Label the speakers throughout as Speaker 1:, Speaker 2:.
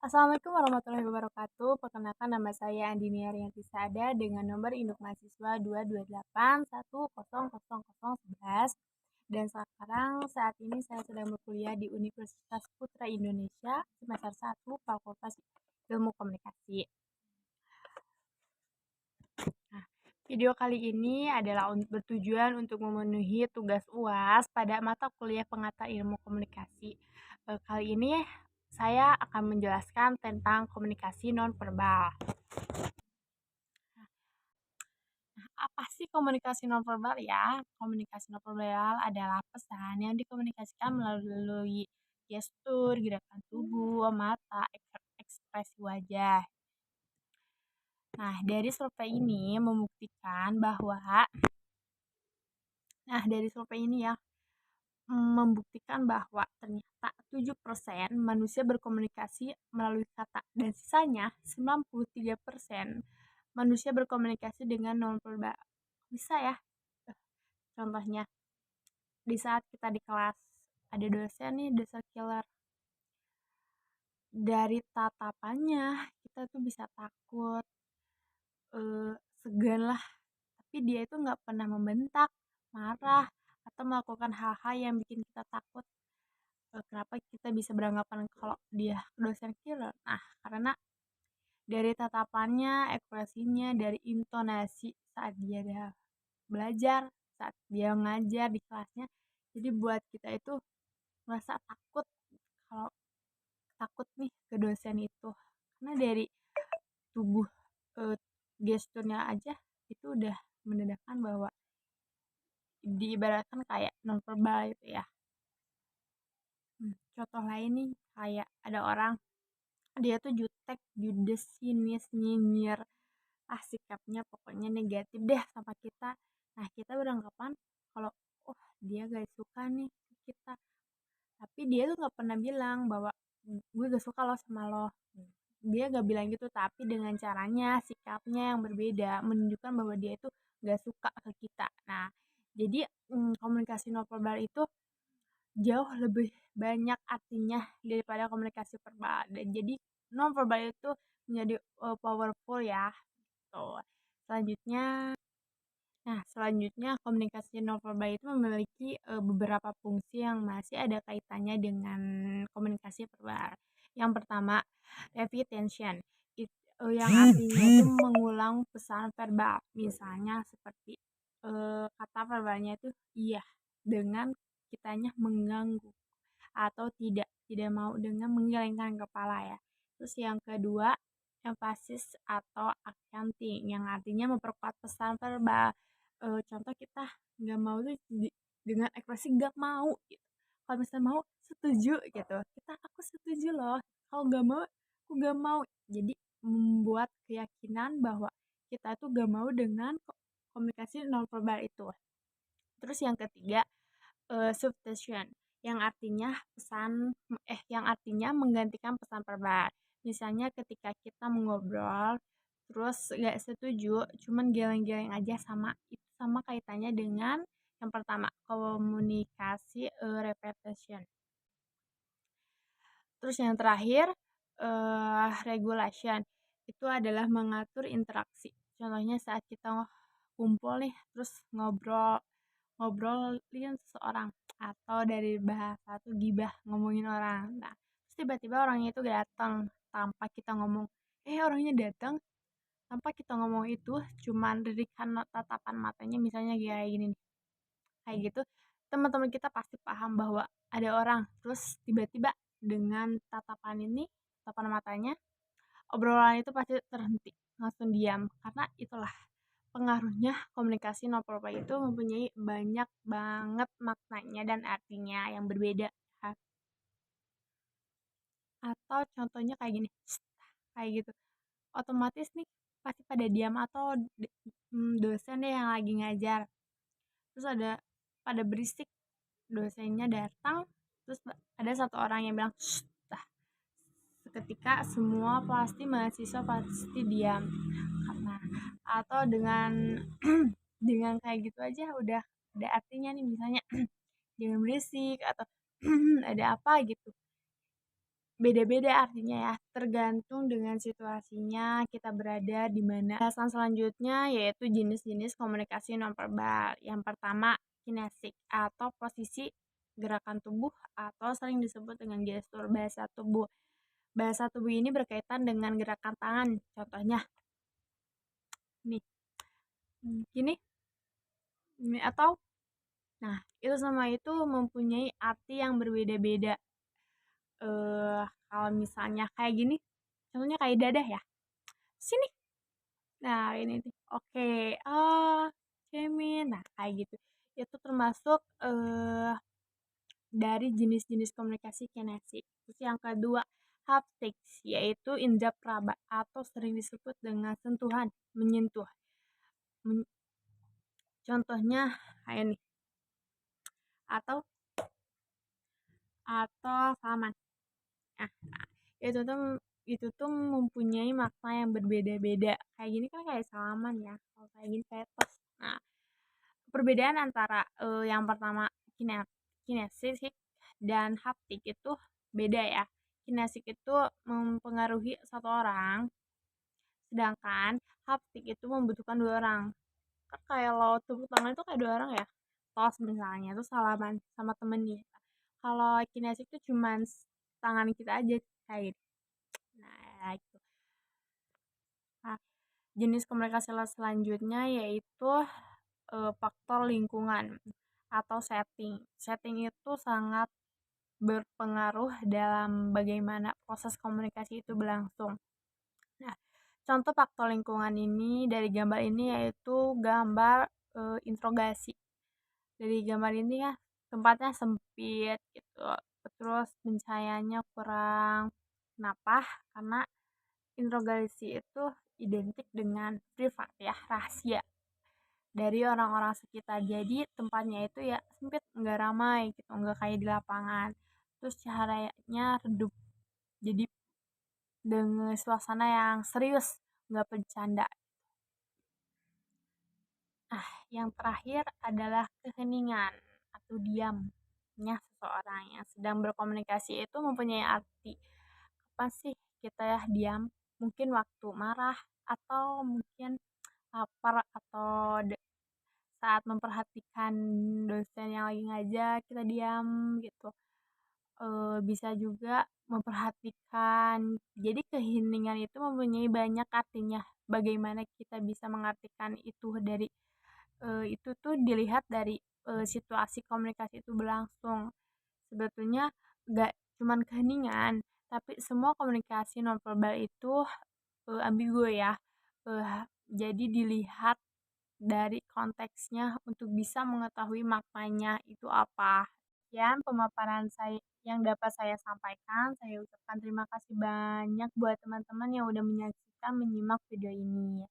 Speaker 1: Assalamualaikum warahmatullahi wabarakatuh. Perkenalkan nama saya Andini Ariyanti Sada dengan nomor induk mahasiswa 228100011 dan sekarang saat ini saya sedang berkuliah di Universitas Putra Indonesia semester 1 Fakultas Ilmu Komunikasi. Nah, video kali ini adalah bertujuan untuk memenuhi tugas UAS pada mata kuliah Pengantar Ilmu Komunikasi. Kali ini saya akan menjelaskan tentang komunikasi nonverbal. Apa sih komunikasi nonverbal ya? Komunikasi nonverbal adalah pesan yang dikomunikasikan melalui gestur, gerakan tubuh, mata, ekspresi wajah. Nah, dari survei ini membuktikan bahwa membuktikan bahwa ternyata 7% manusia berkomunikasi melalui kata dan sisanya 93% manusia berkomunikasi dengan nonverbal. Bisa ya? Contohnya, di saat kita di kelas ada dosen nih, dosen killer. Dari tatapannya kita tuh bisa takut, segan lah. Tapi dia itu nggak pernah membentak, marah, atau melakukan hal-hal yang bikin kita takut. Kenapa kita bisa beranggapan kalau dia dosen killer? Nah, karena dari tatapannya, ekspresinya, dari intonasi saat dia belajar, saat dia ngajar di kelasnya. Jadi buat kita itu merasa kalau takut nih ke dosen itu. Karena dari tubuh gesturnya aja itu udah menandakan bahwa diibaratkan kayak nonverbal itu ya. Contoh lain nih kayak ada orang dia tuh jutek, judes, sinis, nyinyir, sikapnya pokoknya negatif deh sama kita. Nah, kita beranggapan kalau dia gak suka nih kita, tapi dia tuh nggak pernah bilang bahwa gue gak suka lo sama lo. Dia gak bilang gitu, tapi dengan caranya, sikapnya yang berbeda menunjukkan bahwa dia itu gak suka ke kita. Nah, jadi komunikasi nonverbal itu jauh lebih banyak artinya daripada komunikasi verbal. Dan jadi nonverbal itu menjadi powerful ya. Tuh. Selanjutnya komunikasi nonverbal itu memiliki beberapa fungsi yang masih ada kaitannya dengan komunikasi verbal. Yang pertama, repetition. Yang artinya itu mengulang pesan verbal. Misalnya seperti kata verbalnya itu iya dengan kitanya mengganggu atau tidak mau dengan menggelengkan kepala ya. Terus yang kedua, emphasis atau accenting yang artinya memperkuat pesan verbal. Contoh kita nggak mau tuh dengan ekspresi nggak mau gitu. Kalau misalnya mau setuju gitu, aku setuju loh. Kalau nggak mau aku nggak mau. Jadi membuat keyakinan bahwa kita tuh nggak mau dengan komunikasi nonverbal itu. Terus yang ketiga, substitution yang artinya menggantikan pesan verbal. Misalnya ketika kita mengobrol terus gak setuju, cuman geleng-geleng aja, sama kaitannya dengan yang pertama, komunikasi repetition. Terus yang terakhir, regulation. Itu adalah mengatur interaksi. Contohnya saat kita kumpul nih, terus ngobrolin seseorang, atau dari bahasa tuh gibah, ngomongin orang. Nah, terus tiba-tiba orangnya itu datang tanpa kita ngomong. Orangnya datang tanpa kita ngomong itu, cuman dari tatapan matanya misalnya kayak gini nih. Kayak gitu, teman-teman kita pasti paham bahwa ada orang. Terus tiba-tiba dengan tatapan matanya, obrolan itu pasti terhenti, langsung diam. Karena itulah pengaruhnya komunikasi nonverbal itu mempunyai banyak banget maknanya dan artinya yang berbeda. Atau contohnya kayak gini, kayak gitu. Otomatis nih pasti pada diam, atau dosen deh yang lagi ngajar. Terus ada pada berisik, dosennya datang, terus ada satu orang yang bilang, "Shh." Seketika semua mahasiswa pasti diam. Karena atau dengan dengan kayak gitu aja udah ada artinya nih, misalnya jangan berisik atau ada apa gitu. beda-beda artinya ya, tergantung dengan situasinya kita berada di mana. Bahasan selanjutnya yaitu jenis-jenis komunikasi nonverbal. Yang pertama, kinesik atau posisi gerakan tubuh atau sering disebut dengan gestur bahasa tubuh. Bahasa tubuh ini berkaitan dengan gerakan tangan. Contohnya, nih, gini, ini atau, nah, itu semua itu mempunyai arti yang berbeda-beda. Kalau misalnya kayak gini, contohnya kayak dadah ya. Sini. Nah, ini nih. Oke. Cemin. Nah, kayak gitu. Itu termasuk dari jenis-jenis komunikasi kinesis. Terus yang kedua, haptics, yaitu indera peraba atau sering disebut dengan sentuhan, menyentuh. Contohnya kayak nih. Atau salaman. Nah, itu tuh mempunyai makna yang berbeda-beda. Kayak gini kan kayak salaman ya. Kalau kayak gini kayak tos. Nah, perbedaan antara yang pertama kinesik dan haptik itu beda ya. Kinesik itu mempengaruhi satu orang, sedangkan haptik itu membutuhkan dua orang. Kan kayak lo tepuk tangan itu kayak dua orang ya. Tos misalnya itu salaman sama temen nih. Kalau kinesik itu cuman tangan kita aja kayak gitu. Nah, itu. Nah, jenis komunikasi selanjutnya yaitu faktor lingkungan atau setting. Setting itu sangat berpengaruh dalam bagaimana proses komunikasi itu berlangsung. Nah, contoh faktor lingkungan ini dari gambar ini yaitu gambar interogasi. Dari gambar ini ya tempatnya sempit gitu. Terus pencahayanya kurang. Kenapa? Karena interogasi itu identik dengan privat ya, rahasia dari orang-orang sekitar. Jadi tempatnya itu ya sempit, nggak ramai gitu, nggak kayak di lapangan. Terus cahayanya redup, jadi dengan suasana yang serius, nggak bercanda. Yang terakhir adalah keheningan atau diamnya seseorang yang sedang berkomunikasi itu mempunyai arti. Kapan sih kita ya diam? Mungkin waktu marah atau mungkin lapar atau saat memperhatikan dosen yang lagi ngajar kita diam gitu. Bisa juga memperhatikan. Jadi keheningan itu mempunyai banyak artinya. Bagaimana kita bisa mengartikan itu dari itu tuh dilihat dari situasi komunikasi itu berlangsung. Sebetulnya gak cuman keheningan, tapi semua komunikasi nonverbal itu ambigu ya. Jadi dilihat dari konteksnya untuk bisa mengetahui maknanya itu apa. Sekian pemaparan saya yang dapat saya sampaikan. Saya ucapkan terima kasih banyak buat teman-teman yang udah menyaksikan, menyimak video ini.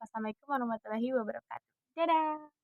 Speaker 1: Wassalamualaikum warahmatullahi wabarakatuh. Dadah!